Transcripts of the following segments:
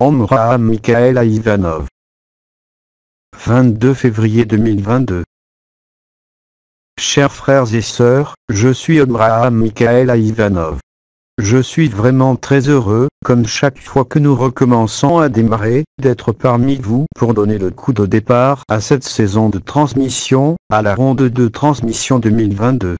Om Raham Mikhaël Ivanov. 22 février 2022. Chers frères et sœurs, je suis Om Raham Mikhaël Ivanov. Je suis vraiment très heureux, comme chaque fois que nous recommençons à démarrer, d'être parmi vous pour donner le coup de départ à cette saison de transmission, à la ronde de transmission 2022.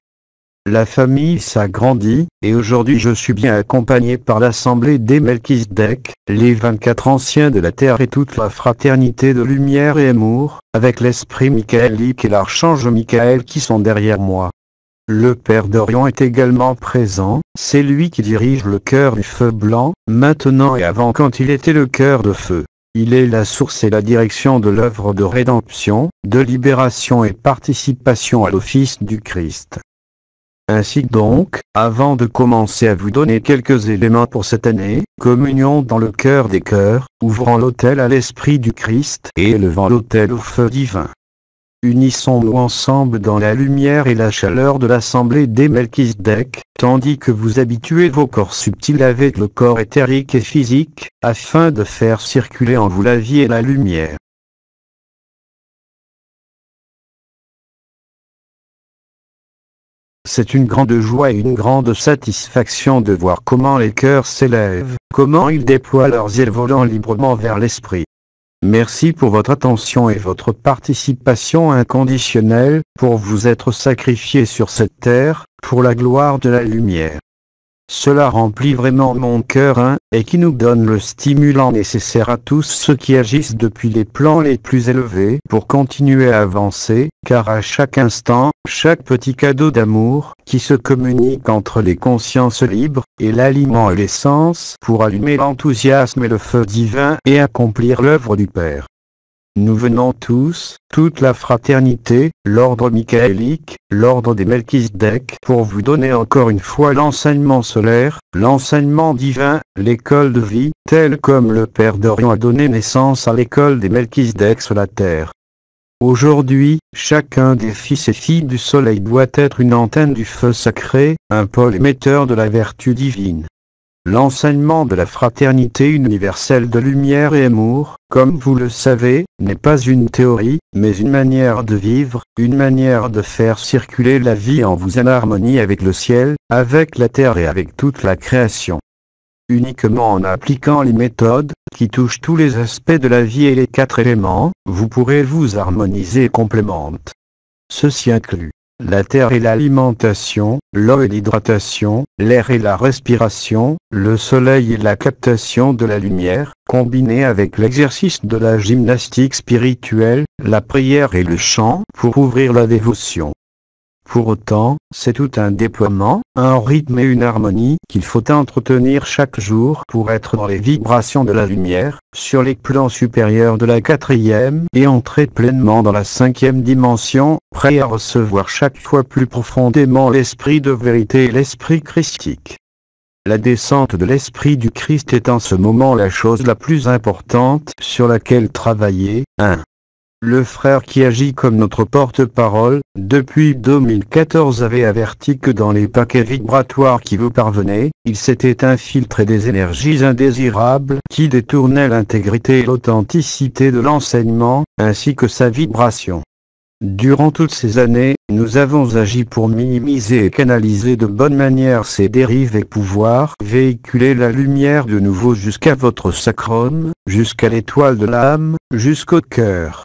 La famille s'agrandit, et aujourd'hui je suis bien accompagné par l'Assemblée des Melchisedec, les 24 anciens de la terre et toute la fraternité de lumière et amour, avec l'esprit michaélique et l'archange Michael qui sont derrière moi. Le Père d'Orient est également présent, c'est lui qui dirige le cœur du feu blanc, maintenant et avant quand il était le cœur de feu. Il est la source et la direction de l'œuvre de rédemption, de libération et participation à l'office du Christ. Ainsi donc, avant de commencer à vous donner quelques éléments pour cette année, communion dans le cœur des cœurs, ouvrant l'autel à l'Esprit du Christ et élevant l'autel au feu divin. Unissons-nous ensemble dans la lumière et la chaleur de l'Assemblée des Melchisedec, tandis que vous habituez vos corps subtils avec le corps éthérique et physique, afin de faire circuler en vous la vie et la lumière. C'est une grande joie et une grande satisfaction de voir comment les cœurs s'élèvent, comment ils déploient leurs ailes volant librement vers l'esprit. Merci pour votre attention et votre participation inconditionnelle, pour vous être sacrifiés sur cette terre, pour la gloire de la lumière. Cela remplit vraiment mon cœur, et qui nous donne le stimulant nécessaire à tous ceux qui agissent depuis les plans les plus élevés pour continuer à avancer, car à chaque instant, chaque petit cadeau d'amour qui se communique entre les consciences libres, est l'aliment et l'essence pour allumer l'enthousiasme et le feu divin et accomplir l'œuvre du Père. Nous venons tous, toute la fraternité, l'ordre michaélique, l'ordre des Melchisedec, pour vous donner encore une fois l'enseignement solaire, l'enseignement divin, l'école de vie, tel comme le Père d'Orient a donné naissance à l'école des Melchisedec sur la terre. Aujourd'hui, chacun des fils et filles du soleil doit être une antenne du feu sacré, un pôle émetteur de la vertu divine. L'enseignement de la fraternité universelle de lumière et amour, comme vous le savez, n'est pas une théorie, mais une manière de vivre, une manière de faire circuler la vie en vous en harmonie avec le ciel, avec la terre et avec toute la création. Uniquement en appliquant les méthodes, qui touchent tous les aspects de la vie et les 4 éléments, vous pourrez vous harmoniser et complémenter. Ceci inclut la terre et l'alimentation, l'eau et l'hydratation, l'air et la respiration, le soleil et la captation de la lumière, combiné avec l'exercice de la gymnastique spirituelle, la prière et le chant, pour ouvrir la dévotion. Pour autant, c'est tout un déploiement, un rythme et une harmonie qu'il faut entretenir chaque jour pour être dans les vibrations de la lumière, sur les plans supérieurs de la 4e et entrer pleinement dans la 5e dimension, prêt à recevoir chaque fois plus profondément l'esprit de vérité et l'esprit christique. La descente de l'esprit du Christ est en ce moment la chose la plus importante sur laquelle travailler. 1. Le frère qui agit comme notre porte-parole, depuis 2014 avait averti que dans les paquets vibratoires qui vous parvenaient, il s'était infiltré des énergies indésirables qui détournaient l'intégrité et l'authenticité de l'enseignement, ainsi que sa vibration. Durant toutes ces années, nous avons agi pour minimiser et canaliser de bonne manière ces dérives et pouvoir véhiculer la lumière de nouveau jusqu'à votre sacrum, jusqu'à l'étoile de l'âme, jusqu'au cœur.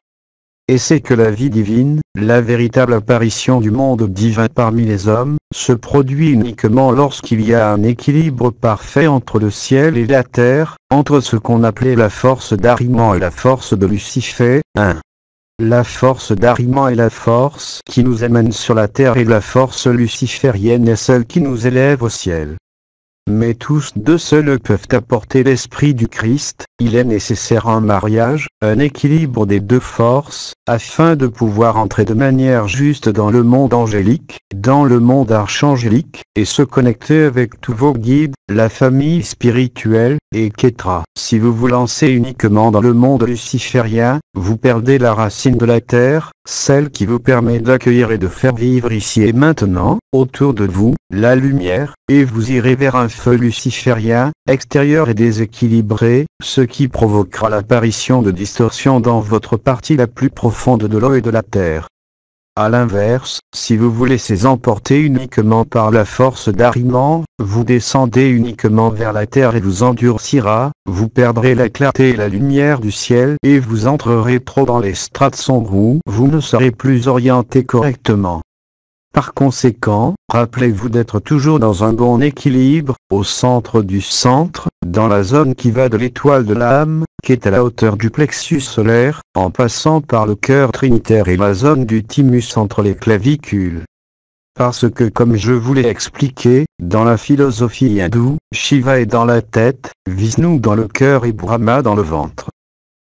Et c'est que la vie divine, la véritable apparition du monde divin parmi les hommes, se produit uniquement lorsqu'il y a un équilibre parfait entre le ciel et la terre, entre ce qu'on appelait la force d'Ariman et la force de Lucifer. 1. La force d'Ariman est la force qui nous amène sur la terre et la force luciférienne est celle qui nous élève au ciel. Mais tous deux seuls peuvent apporter l'esprit du Christ, il est nécessaire un mariage, un équilibre des deux forces, afin de pouvoir entrer de manière juste dans le monde angélique, dans le monde archangélique, et se connecter avec tous vos guides, la famille spirituelle, et Kétra. Si vous vous lancez uniquement dans le monde luciférien, vous perdez la racine de la terre, celle qui vous permet d'accueillir et de faire vivre ici et maintenant, autour de vous, la lumière, et vous irez vers un feu luciférien, extérieur et déséquilibré, ce qui provoquera l'apparition de distorsions dans votre partie la plus profonde de l'eau et de la terre. A l'inverse, si vous vous laissez emporter uniquement par la force d'Ahriman, vous descendez uniquement vers la terre et vous endurcira, vous perdrez la clarté et la lumière du ciel et vous entrerez trop dans les strates sombres où vous ne serez plus orienté correctement. Par conséquent, rappelez-vous d'être toujours dans un bon équilibre, au centre du centre, dans la zone qui va de l'étoile de l'âme, qui est à la hauteur du plexus solaire, en passant par le cœur trinitaire et la zone du thymus entre les clavicules. Parce que comme je vous l'ai expliqué, dans la philosophie hindoue, Shiva est dans la tête, Vishnu dans le cœur et Brahma dans le ventre.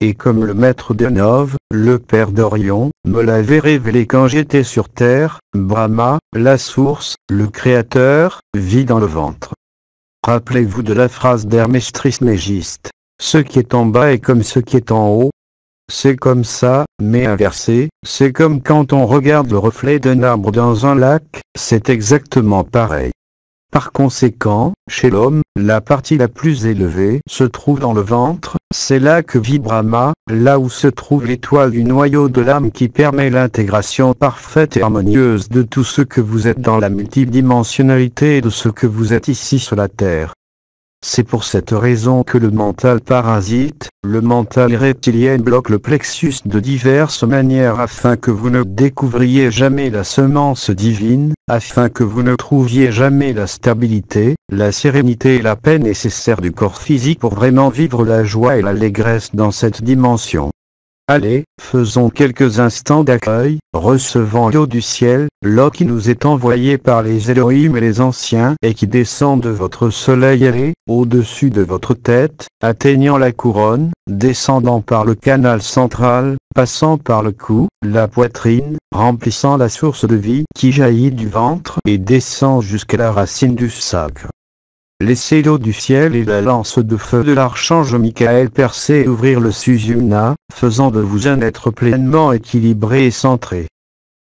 Et comme le maître de Nov, le père d'Orion, me l'avait révélé quand j'étais sur terre, Brahma, la source, le créateur, vit dans le ventre. Rappelez-vous de la phrase d'Hermès Trismégiste. Ce qui est en bas est comme ce qui est en haut. C'est comme ça, mais inversé, c'est comme quand on regarde le reflet d'un arbre dans un lac, c'est exactement pareil. Par conséquent, chez l'homme, la partie la plus élevée se trouve dans le ventre, c'est là que vit Brahma, là où se trouve l'étoile du noyau de l'âme qui permet l'intégration parfaite et harmonieuse de tout ce que vous êtes dans la multidimensionnalité et de ce que vous êtes ici sur la Terre. C'est pour cette raison que le mental parasite, le mental reptilien bloque le plexus de diverses manières afin que vous ne découvriez jamais la semence divine, afin que vous ne trouviez jamais la stabilité, la sérénité et la paix nécessaires du corps physique pour vraiment vivre la joie et l'allégresse dans cette dimension. Allez, faisons quelques instants d'accueil, recevant l'eau du ciel, l'eau qui nous est envoyée par les Elohim et les anciens et qui descend de votre soleil ailé, au-dessus de votre tête, atteignant la couronne, descendant par le canal central, passant par le cou, la poitrine, remplissant la source de vie qui jaillit du ventre et descend jusqu'à la racine du sacre. Laissez l'eau du ciel et la lance de feu de l'archange Michael percer et ouvrir le Susumna, faisant de vous un être pleinement équilibré et centré.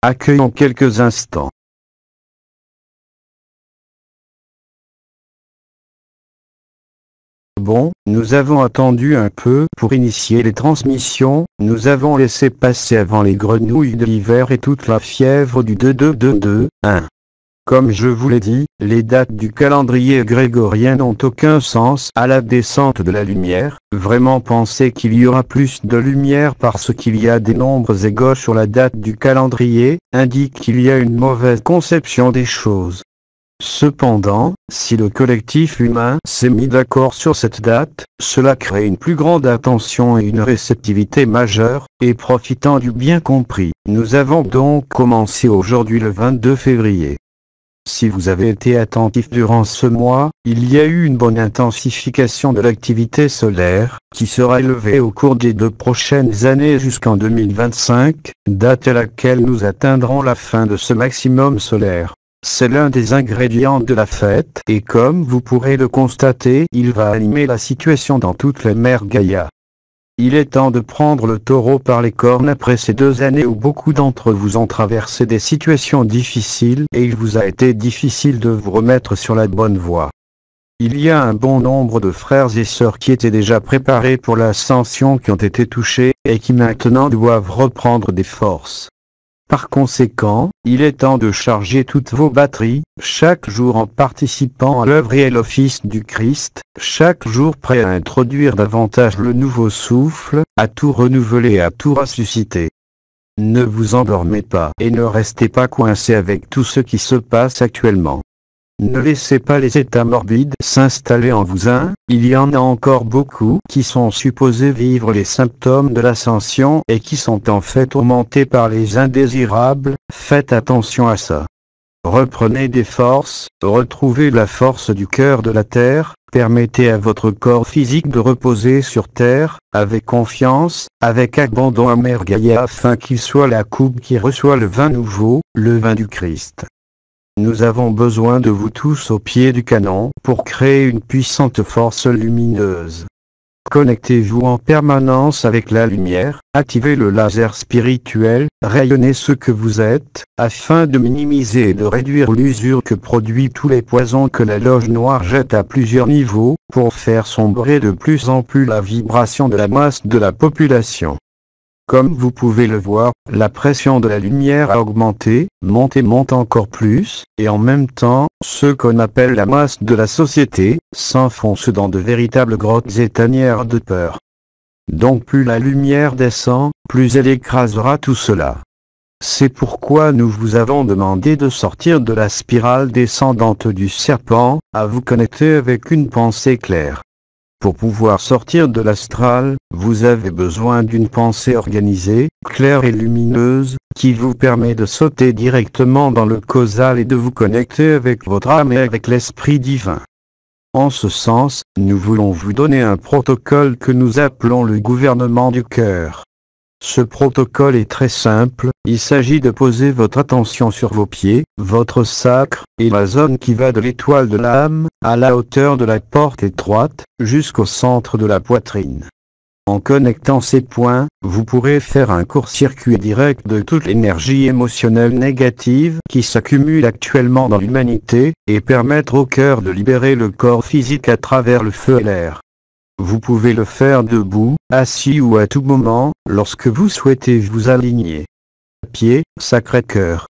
Accueillons quelques instants. Bon, nous avons attendu un peu pour initier les transmissions, nous avons laissé passer avant les grenouilles de l'hiver et toute la fièvre du 2222-1. Comme je vous l'ai dit, les dates du calendrier grégorien n'ont aucun sens à la descente de la lumière. Vraiment penser qu'il y aura plus de lumière parce qu'il y a des nombres égaux sur la date du calendrier, indique qu'il y a une mauvaise conception des choses. Cependant, si le collectif humain s'est mis d'accord sur cette date, cela crée une plus grande attention et une réceptivité majeure, et profitant du bien compris, nous avons donc commencé aujourd'hui le 22 février. Si vous avez été attentif durant ce mois, il y a eu une bonne intensification de l'activité solaire, qui sera élevée au cours des 2 prochaines années jusqu'en 2025, date à laquelle nous atteindrons la fin de ce maximum solaire. C'est l'un des ingrédients de la fête, et comme vous pourrez le constater, il va animer la situation dans toute la mer Gaïa. Il est temps de prendre le taureau par les cornes après ces 2 années où beaucoup d'entre vous ont traversé des situations difficiles et il vous a été difficile de vous remettre sur la bonne voie. Il y a un bon nombre de frères et sœurs qui étaient déjà préparés pour l'ascension qui ont été touchés et qui maintenant doivent reprendre des forces. Par conséquent, il est temps de charger toutes vos batteries, chaque jour en participant à l'œuvre et à l'office du Christ, chaque jour prêt à introduire davantage le nouveau souffle, à tout renouveler et à tout ressusciter. Ne vous endormez pas et ne restez pas coincés avec tout ce qui se passe actuellement. Ne laissez pas les états morbides s'installer en vous. Il y en a encore beaucoup qui sont supposés vivre les symptômes de l'ascension et qui sont en fait tourmentés par les indésirables. Faites attention à ça. Reprenez des forces, retrouvez la force du cœur de la terre, permettez à votre corps physique de reposer sur terre, avec confiance, avec abandon à Mère Gaïa afin qu'il soit la coupe qui reçoit le vin nouveau, le vin du Christ. nous avons besoin de vous tous au pied du canon pour créer une puissante force lumineuse. Connectez-vous en permanence avec la lumière, activez le laser spirituel, rayonnez ce que vous êtes, afin de minimiser et de réduire l'usure que produit tous les poisons que la loge noire jette à plusieurs niveaux, pour faire sombrer de plus en plus la vibration de la masse de la population. Comme vous pouvez le voir, la pression de la lumière a augmenté, monte encore plus, et en même temps, ce qu'on appelle la masse de la société, s'enfonce dans de véritables grottes et tanières de peur. Donc plus la lumière descend, plus elle écrasera tout cela. C'est pourquoi nous vous avons demandé de sortir de la spirale descendante du serpent, à vous connecter avec une pensée claire. Pour pouvoir sortir de l'astral, vous avez besoin d'une pensée organisée, claire et lumineuse, qui vous permet de sauter directement dans le causal et de vous connecter avec votre âme et avec l'Esprit divin. En ce sens, nous voulons vous donner un protocole que nous appelons le gouvernement du cœur. Ce protocole est très simple, il s'agit de poser votre attention sur vos pieds, votre sacre, et la zone qui va de l'étoile de l'âme, à la hauteur de la porte étroite, jusqu'au centre de la poitrine. En connectant ces points, vous pourrez faire un court-circuit direct de toute l'énergie émotionnelle négative qui s'accumule actuellement dans l'humanité, et permettre au cœur de libérer le corps physique à travers le feu et l'air. Vous pouvez le faire debout, assis ou à tout moment, lorsque vous souhaitez vous aligner. Pied, Sacré-Cœur.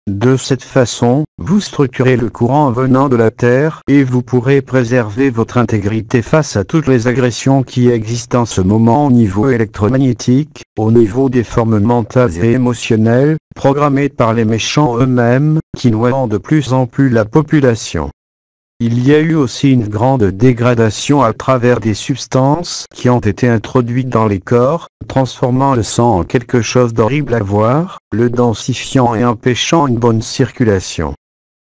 De cette façon, vous structurez le courant venant de la Terre et vous pourrez préserver votre intégrité face à toutes les agressions qui existent en ce moment au niveau électromagnétique, au niveau des formes mentales et émotionnelles, programmées par les méchants eux-mêmes, qui noient de plus en plus la population. Il y a eu aussi une grande dégradation à travers des substances qui ont été introduites dans les corps, transformant le sang en quelque chose d'horrible à voir, le densifiant et empêchant une bonne circulation.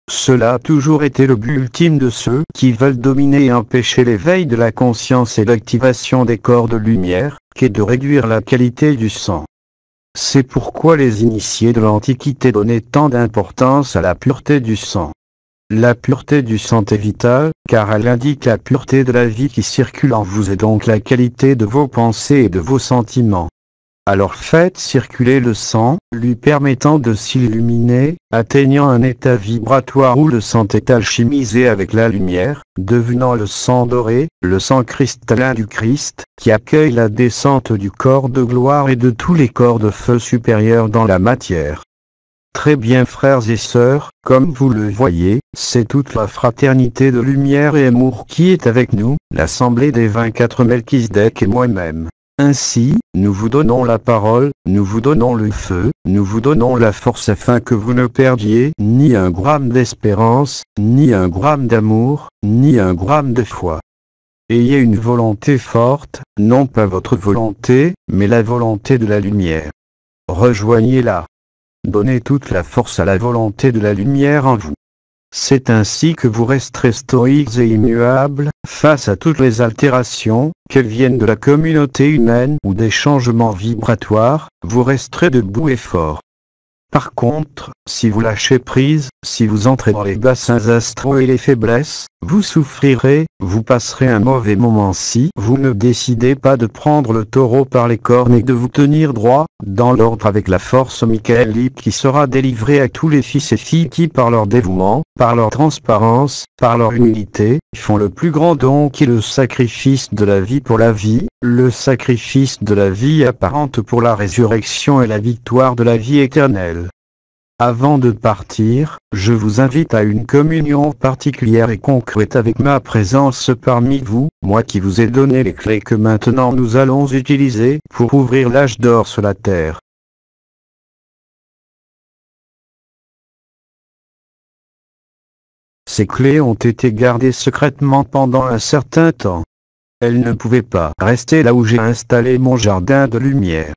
Cela a toujours été le but ultime de ceux qui veulent dominer et empêcher l'éveil de la conscience et l'activation des corps de lumière, qui est de réduire la qualité du sang. C'est pourquoi les initiés de l'Antiquité donnaient tant d'importance à la pureté du sang. La pureté du sang est vitale, car elle indique la pureté de la vie qui circule en vous et donc la qualité de vos pensées et de vos sentiments. Alors faites circuler le sang, lui permettant de s'illuminer, atteignant un état vibratoire où le sang est alchimisé avec la lumière, devenant le sang doré, le sang cristallin du Christ, qui accueille la descente du corps de gloire et de tous les corps de feu supérieurs dans la matière. Très bien frères et sœurs, comme vous le voyez, c'est toute la fraternité de lumière et amour qui est avec nous, l'assemblée des 24 Melchisedec et moi-même. Ainsi, nous vous donnons la parole, nous vous donnons le feu, nous vous donnons la force afin que vous ne perdiez ni un gramme d'espérance, ni un gramme d'amour, ni un gramme de foi. Ayez une volonté forte, non pas votre volonté, mais la volonté de la lumière. Rejoignez-la. Donnez toute la force à la volonté de la lumière en vous. C'est ainsi que vous resterez stoïques et immuables, face à toutes les altérations, qu'elles viennent de la communauté humaine ou des changements vibratoires, vous resterez debout et fort. Par contre, si vous lâchez prise, si vous entrez dans les bassins astraux et les faiblesses, vous souffrirez, vous passerez un mauvais moment si vous ne décidez pas de prendre le taureau par les cornes et de vous tenir droit, dans l'ordre avec la force michaélique qui sera délivrée à tous les fils et filles qui par leur dévouement, par leur transparence, par leur humilité, font le plus grand don qui est le sacrifice de la vie pour la vie, le sacrifice de la vie apparente pour la résurrection et la victoire de la vie éternelle. Avant de partir, je vous invite à une communion particulière et concrète avec ma présence parmi vous, moi qui vous ai donné les clés que maintenant nous allons utiliser pour ouvrir l'âge d'or sur la terre. Ces clés ont été gardées secrètement pendant un certain temps. Elles ne pouvaient pas rester là où j'ai installé mon jardin de lumière.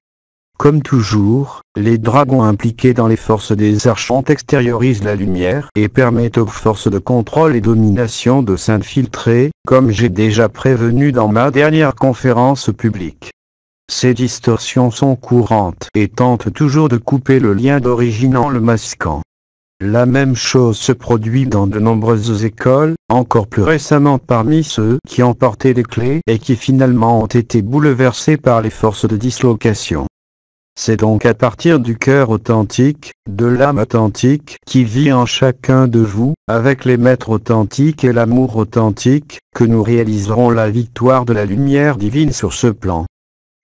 Comme toujours, les dragons impliqués dans les forces des archontes extériorisent la lumière et permettent aux forces de contrôle et domination de s'infiltrer, comme j'ai déjà prévenu dans ma dernière conférence publique. Ces distorsions sont courantes et tentent toujours de couper le lien d'origine en le masquant. La même chose se produit dans de nombreuses écoles, encore plus récemment parmi ceux qui ont porté les clés et qui finalement ont été bouleversés par les forces de dislocation. C'est donc à partir du cœur authentique, de l'âme authentique, qui vit en chacun de vous, avec les maîtres authentiques et l'amour authentique, que nous réaliserons la victoire de la lumière divine sur ce plan.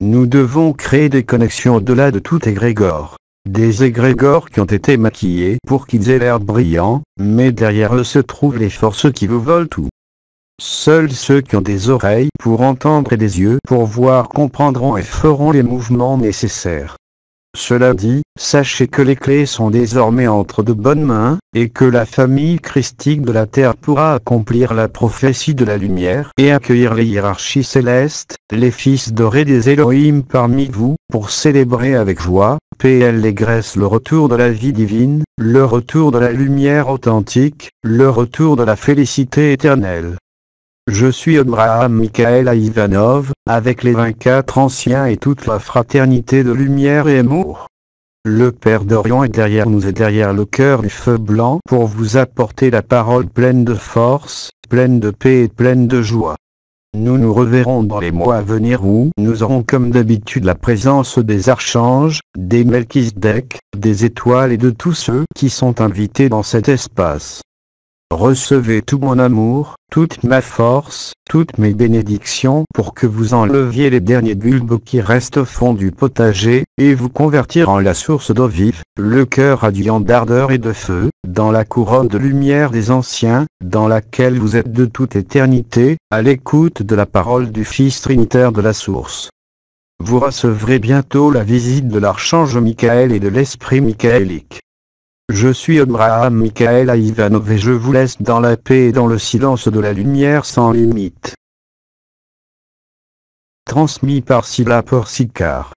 Nous devons créer des connexions au-delà de tout égrégore. Des égrégores qui ont été maquillés pour qu'ils aient l'air brillants, mais derrière eux se trouvent les forces qui vous volent tout. Seuls ceux qui ont des oreilles pour entendre et des yeux pour voir comprendront et feront les mouvements nécessaires. Cela dit, sachez que les clés sont désormais entre de bonnes mains, et que la famille christique de la Terre pourra accomplir la prophétie de la lumière et accueillir les hiérarchies célestes, les fils dorés des Elohim parmi vous, pour célébrer avec joie, paix et allégresse le retour de la vie divine, le retour de la lumière authentique, le retour de la félicité éternelle. Je suis Abraham Michael Ivanov, avec les 24 anciens et toute la fraternité de lumière et amour. Le Père d'Orion est derrière nous et derrière le cœur du feu blanc pour vous apporter la parole pleine de force, pleine de paix et pleine de joie. Nous nous reverrons dans les mois à venir où nous aurons comme d'habitude la présence des archanges, des Melchisedec, des étoiles et de tous ceux qui sont invités dans cet espace. Recevez tout mon amour, toute ma force, toutes mes bénédictions pour que vous enleviez les derniers bulbes qui restent au fond du potager, et vous convertir en la source d'eau vive, le cœur radiant d'ardeur et de feu, dans la couronne de lumière des anciens, dans laquelle vous êtes de toute éternité, à l'écoute de la parole du Fils trinitaire de la source. Vous recevrez bientôt la visite de l'archange Michael et de l'esprit michaélique. Je suis Abraham Michael Ivanov et je vous laisse dans la paix et dans le silence de la lumière sans limite. Transmis par Sila Porsikar.